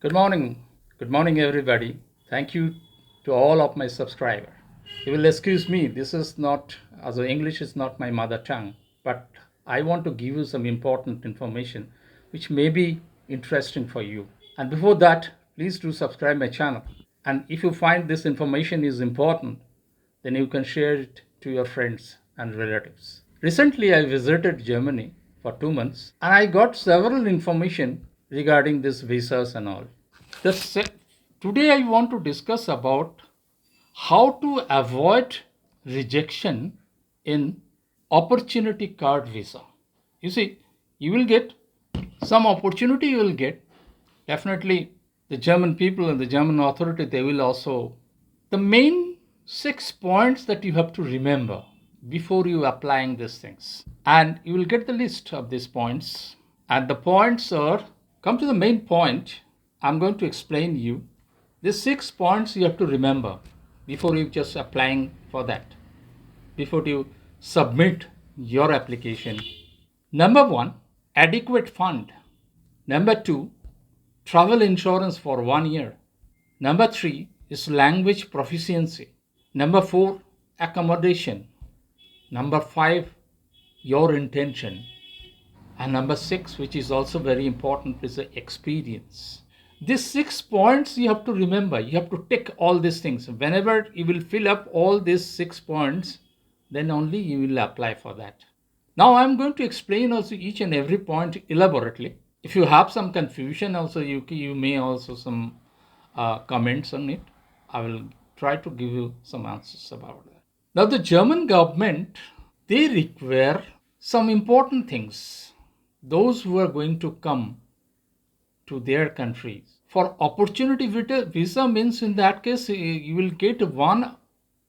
Good morning. Good morning, everybody. Thank you to all of my subscribers. You will excuse me, this is not, also English is not my mother tongue, but I want to give you some important information which may be interesting for you. And before that, please do subscribe my channel. And if you find this information is important, then you can share it to your friends and relatives. Recently, I visited Germany for 2 months and I got several information regarding this visas and all. Today, I want to discuss about how to avoid rejection in opportunity card visa. You see, you will get some opportunity, you will get. Definitely, the German people and the German authority, they will also. The main 6 points that you have to remember before you applying these things. And you will get the list of these points. And the points are, come to the main point. I'm going to explain you. These 6 points you have to remember before you just applying for that, before you submit your application. Number one, adequate fund. Number two, travel insurance for 1 year. Number three is language proficiency. Number four, accommodation. Number five, your intention. And number six, which is also very important, is the experience. These 6 points you have to remember. You have to tick all these things. Whenever you will fill up all these 6 points, then only you will apply for that. Now I'm going to explain also each and every point elaborately. If you have some confusion also, you may also some comments on it. I will try to give you some answers about that. Now the German government, they require some important things. Those who are going to come to their countries. For opportunity visa means in that case, you will get 1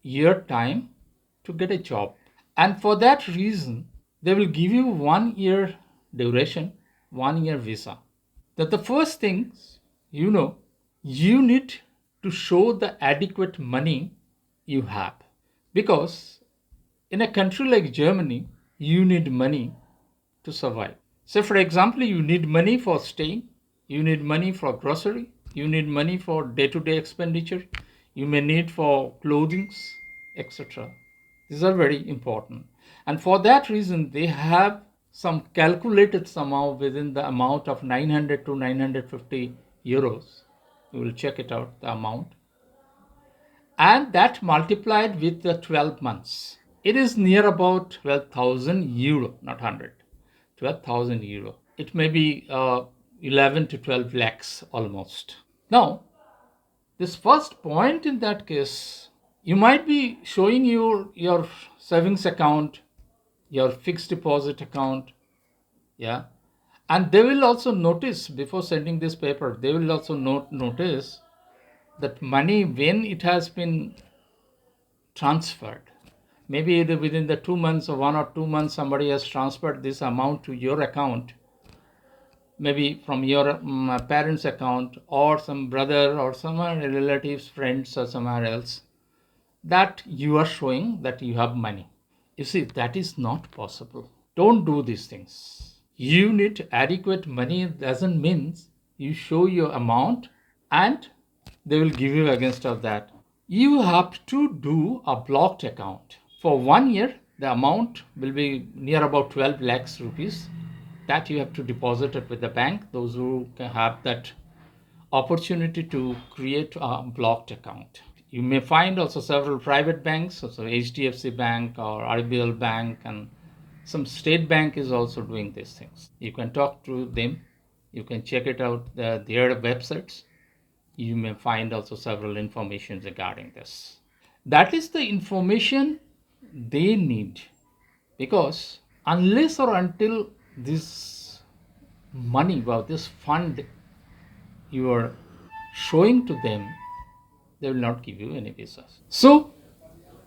year time to get a job. And for that reason, they will give you 1 year duration, 1 year visa. That the first things, you need to show the adequate money you have. Because in a country like Germany, you need money to survive. So for example, you need money for staying, you need money for grocery, you need money for day-to-day expenditure, you may need for clothing, etc. These are very important. And for that reason, they have some calculated somehow within the amount of 900 to 950 euros. You will check it out, the amount. And that multiplied with the 12 months. It is near about 12,000 euro, not 100. 12,000 euro. It may be 11 to 12 lakhs almost. Now, this first point in that case, you might be showing your savings account, your fixed deposit account, yeah. And they will also notice before sending this paper, they will also notice that money when it has been transferred. Maybe within the 2 months or 1 or 2 months, somebody has transferred this amount to your account, maybe from your parents' account or some brother or some relatives, friends or somewhere else, that you are showing that you have money. You see, that is not possible. Don't do these things. You need adequate money doesn't mean you show your amount and they will give you against of that. You have to do a blocked account. For 1 year, the amount will be near about 12 lakhs rupees that you have to deposit it with the bank. Those who can have that opportunity to create a blocked account. You may find also several private banks, so HDFC Bank or RBL Bank, and some state bank is also doing these things. You can talk to them. You can check it out, their websites. You may find also several information regarding this. That is the information they need, because unless or until this money, this fund you are showing to them, they will not give you any visas. So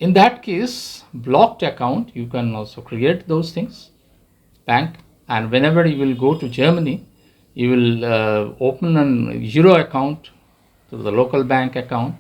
in that case, blocked account, you can also create those things, bank, and whenever you will go to Germany, you will open an euro account to the local bank account,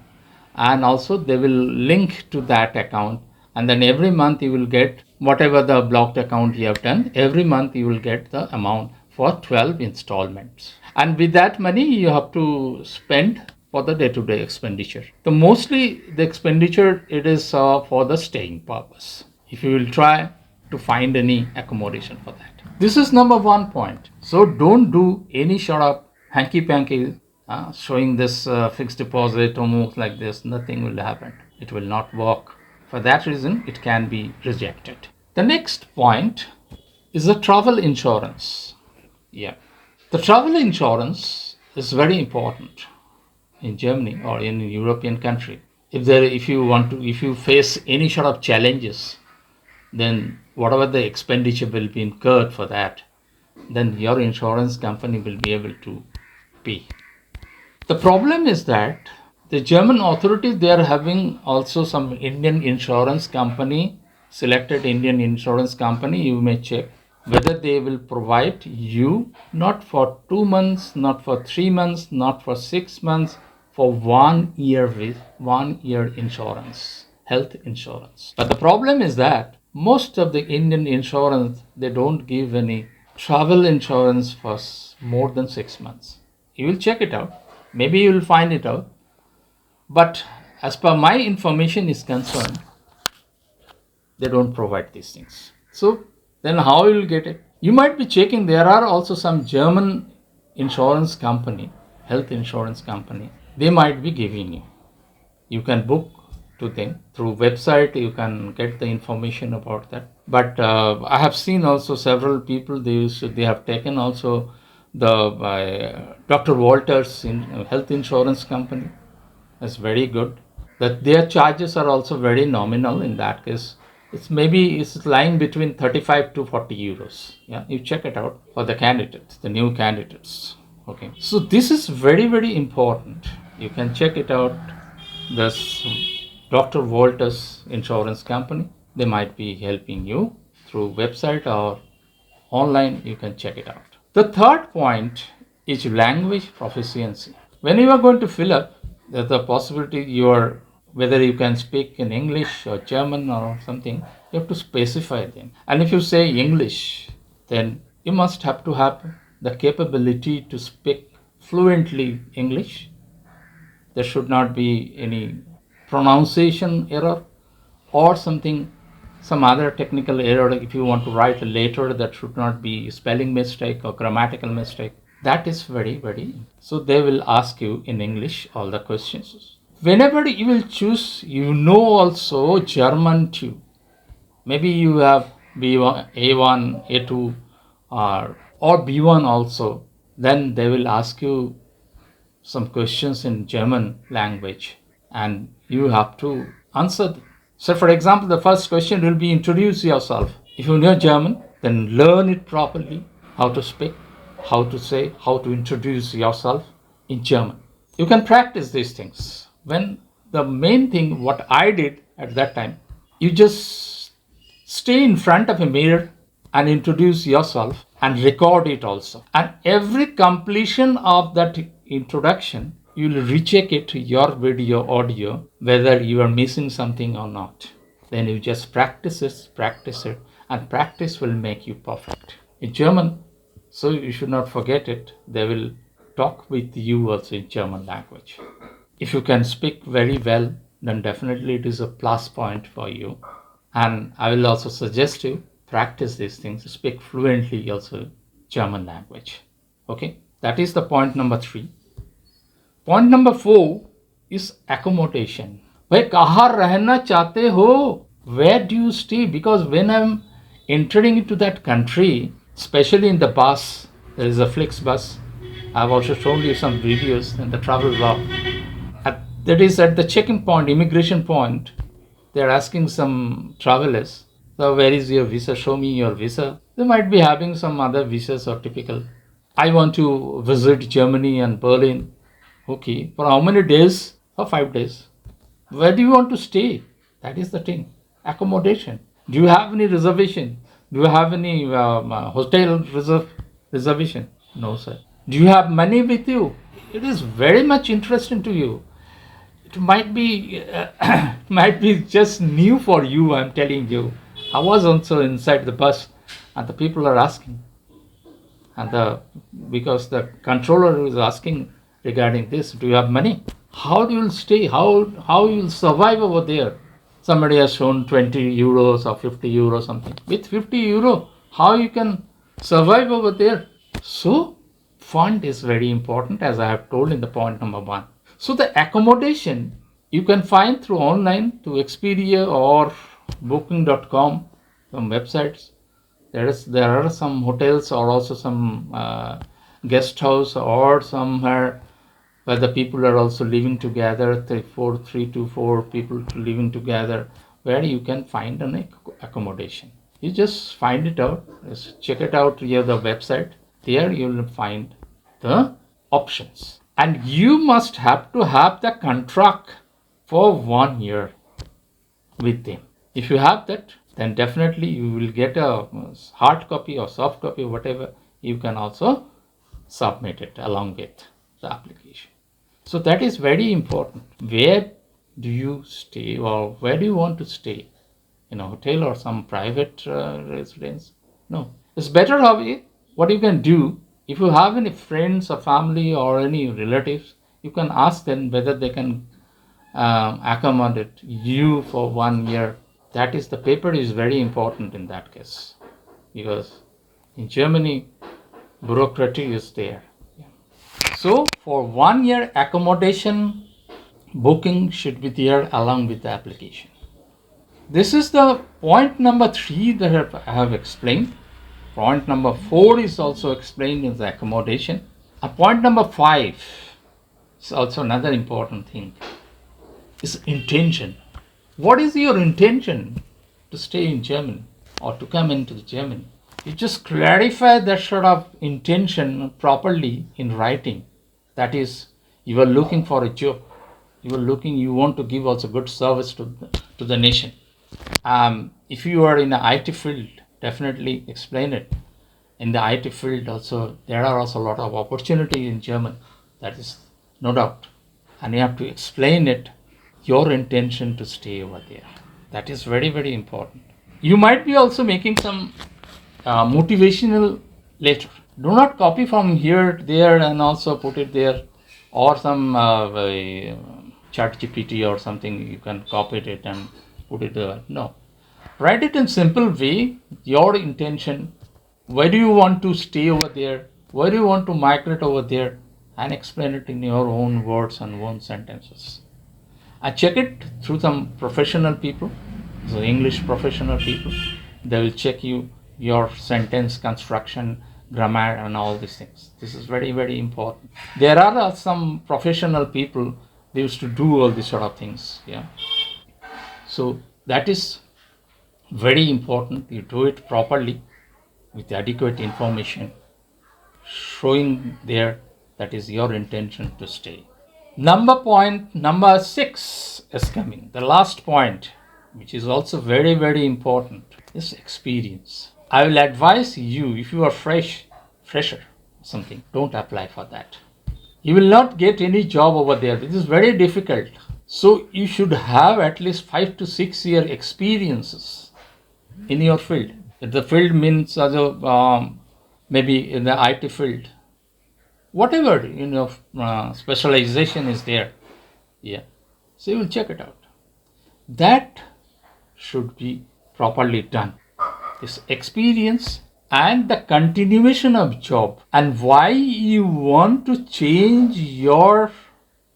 and also they will link to that account, and then every month you will get whatever the blocked account you have done. Every month you will get the amount for 12 installments. And with that money, you have to spend for the day-to-day expenditure. The mostly the expenditure it is for the staying purpose. If you will try to find any accommodation for that. This is number one point. So don't do any sort of hanky-panky showing this fixed deposit almost like this. Nothing will happen. It will not work. For that reason, it can be rejected. The next point is the travel insurance. Yeah. The travel insurance is very important in Germany or in a European country. If you face any sort of challenges, then whatever the expenditure will be incurred for that, then your insurance company will be able to pay. The problem is that the German authorities, they are having also some Indian insurance company, selected Indian insurance company. You may check whether they will provide you not for 2 months, not for 3 months, not for 6 months, for 1 year with 1 year insurance, health insurance. But the problem is that most of the Indian insurance, they don't give any travel insurance for more than 6 months. You will check it out. Maybe you will find it out. But as per my information is concerned, they don't provide these things. So then how you will get it? You might be checking. There are also some German insurance company, health insurance company. They might be giving you. You can book to them through website. You can get the information about that. But I have seen also several people. They have taken also the Dr. Walters in health insurance company. That's very good. That their charges are also very nominal in that case. It's lying between 35 to 40 euros. Yeah, you check it out for the candidates, the new candidates. Okay. So this is very, very important. You can check it out. This Dr. Walters insurance company, they might be helping you through website or online. You can check it out. The third point is language proficiency. When you are going to fill up, there's a possibility whether you can speak in English or German or something, you have to specify them. And if you say English, then you must have to have the capability to speak fluently English. There should not be any pronunciation error or some other technical error. If you want to write a letter, that should not be spelling mistake or grammatical mistake. That is very, very. So they will ask you in English all the questions. Whenever you will choose, also German too. Maybe you have B1, A1, A2 or B1 also. Then they will ask you some questions in German language and you have to answer them. So for example, the first question will be introduce yourself. If you know German, then learn it properly, how to speak, how to say, how to introduce yourself in German. You can practice these things. When the main thing, what I did at that time, you just stay in front of a mirror and introduce yourself and record it also. And every completion of that introduction, you will recheck it, your video, audio, whether you are missing something or not. Then you just practice it, and practice will make you perfect. In German, so you should not forget it, they will talk with you also in German language. If you can speak very well, then definitely it is a plus point for you. And I will also suggest you practice these things, speak fluently also German language. Okay, that is the point number 3. Point number 4 is accommodation. भाई कहाँ रहना चाहते हो? Where do you stay? Because when I'm entering into that country, especially in the bus, there is a Flixbus. I've also shown you some videos in the travel vlog. That is at the check-in point, immigration point, they're asking some travelers, so where is your visa? Show me your visa. They might be having some other visas or typical. I want to visit Germany and Berlin. Okay, for how many days? For 5 days. Where do you want to stay? That is the thing. Accommodation. Do you have any reservation? Do you have any hotel reservation? No, sir. Do you have money with you? It is very much interesting to you. It might be just new for you, I'm telling you. I was also inside the bus and the people are asking, And because the controller is asking regarding this, do you have money? How do you stay? How you will survive over there? Somebody has shown 20 euros or 50 euros something. With 50 euro, how you can survive over there? So fund is very important, as I have told in the point number 1. So the accommodation you can find through online to Expedia or booking.com, some websites. There are some hotels or also some guest house or somewhere where the people are also living together, 3 to 4 people living together, where you can find an accommodation. You just find it out, just check it out via the website. There you will find the options. And you must have to have the contract for 1 year with them. If you have that, then definitely you will get a hard copy or soft copy, whatever. You can also submit it along with the application. So that is very important. Where do you stay, or where do you want to stay? In a hotel or some private residence? No. It's better what you can do, if you have any friends or family or any relatives, you can ask them whether they can accommodate you for 1 year. That is, the paper is very important in that case, because in Germany bureaucracy is there. So for 1 year accommodation, booking should be there along with the application. This is the point number 3 that I have explained. Point number 4 is also explained in the accommodation. Point number 5 is also another important thing, is intention. What is your intention to stay in Germany or to come into Germany? You just clarify that sort of intention properly in writing. That is, you are looking for a job. You want to give also good service to the nation. If you are in the IT field, definitely explain it. In the IT field also, there are also a lot of opportunities in Germany. That is no doubt. And you have to explain it, your intention to stay over there. That is very, very important. You might be also making some motivational letter. Do not copy from here, there, and also put it there, or some chat GPT or something. You can copy it and put it there. No. Write it in simple way, your intention. Why do you want to stay over there? Why do you want to migrate over there? And explain it in your own words and own sentences. I check it through some professional people, so English professional people. They will check your sentence construction, grammar, and all these things. This is very, very important. There are some professional people, they used to do all these sort of things. Yeah. So that is very important. You do it properly with adequate information, showing there that is your intention to stay. Point number 6 is coming. The last point, which is also very, very important, is experience. I will advise you, if you are fresher or something, don't apply for that. You will not get any job over there. This is very difficult. So you should have at least 5 to 6 year experiences in your field. If the field means maybe in the IT field, whatever specialization is there. Yeah. So you will check it out. That should be properly done. This experience and the continuation of job, and why you want to change your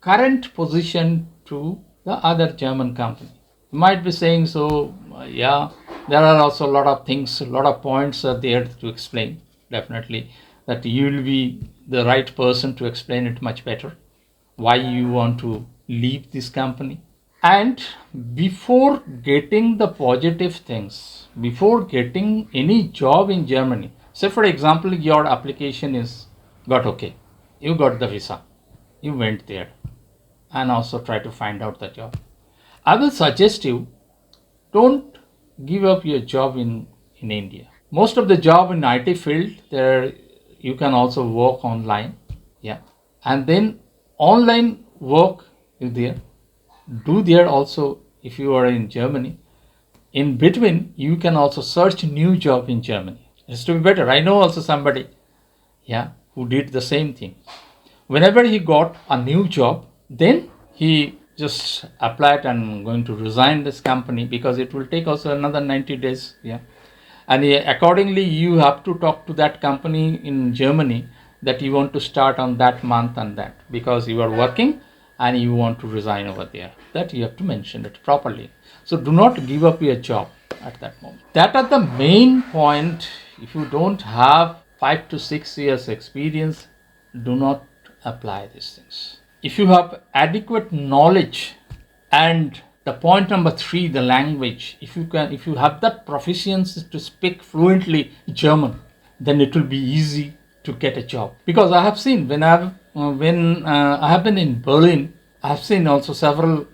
current position to the other German company. You might be saying, so yeah, there are also a lot of things, a lot of points are there to explain. Definitely that you will be the right person to explain it much better, why you want to leave this company. And before getting the positive things, before getting any job in Germany, say for example, your application got okay, you got the visa, you went there and also try to find out the job. I will suggest you, don't give up your job in India. Most of the job in IT field, there you can also work online. Yeah. And then online work is there. Do there also if you are in Germany. In between, you can also search new job in Germany. It's to be better. I know also somebody, yeah, who did the same thing. Whenever he got a new job, then he just applied and going to resign this company because it will take also another 90 days. Yeah. And accordingly, you have to talk to that company in Germany that you want to start on that month and that because you are working and you want to resign over there. That you have to mention it properly. So do not give up your job at that moment. That are the main point. If you don't have 5 to 6 years experience, do not apply these things. If you have adequate knowledge, and the point number 3, the language, if you have that proficiency to speak fluently German, then it will be easy to get a job. Because I have seen when I have been in Berlin, I have seen also several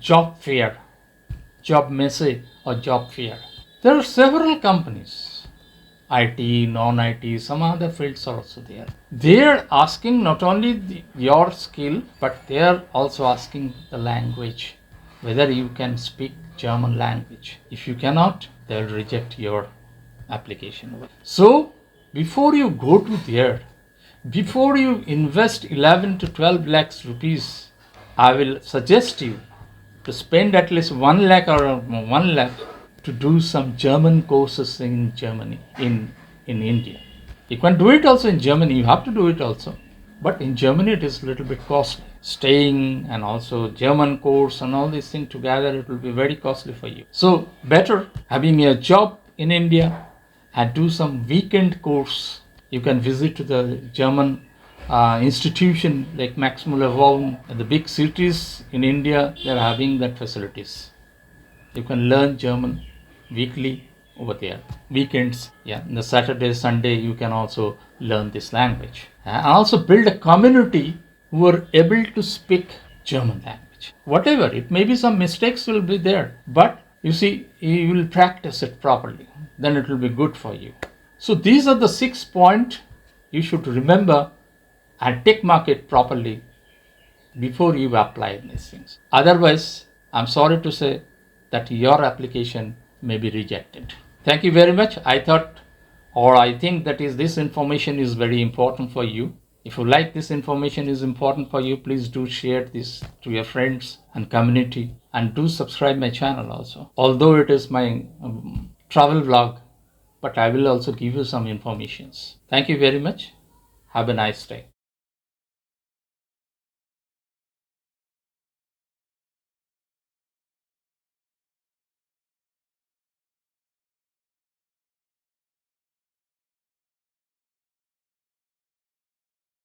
job fair, job messe or job fair. There are several companies, IT, non-IT, some other fields are also there. They are asking not only your skill, but they are also asking the language, whether you can speak German language. If you cannot, they'll reject your application. So before you go to there, before you invest 11 to 12 lakhs rupees, I will suggest you to spend at least 1 lakh or 1 lakh to do some German courses in Germany, in India. You can do it also in Germany, you have to do it also. But in Germany it is a little bit costly. Staying and also German course and all these things together, it will be very costly for you. So better having a job in India and do some weekend course. You can visit to the German institution like Max Muller-Waldorf. The big cities in India, they are having that facilities. You can learn German weekly over there. Weekends, yeah, in the Saturday, Sunday, you can also learn this language. And also build a community who are able to speak German language. Whatever, it may be some mistakes will be there, but you see, you will practice it properly. Then it will be good for you. So these are the 6 points you should remember and tick mark it properly before you apply these things. Otherwise, I'm sorry to say that your application may be rejected. Thank you very much. I think that this information is very important for you. If you like this information is important for you, please do share this to your friends and community, and do subscribe my channel also. Although it is my travel vlog, but I will also give you some informations. Thank you very much. Have a nice day.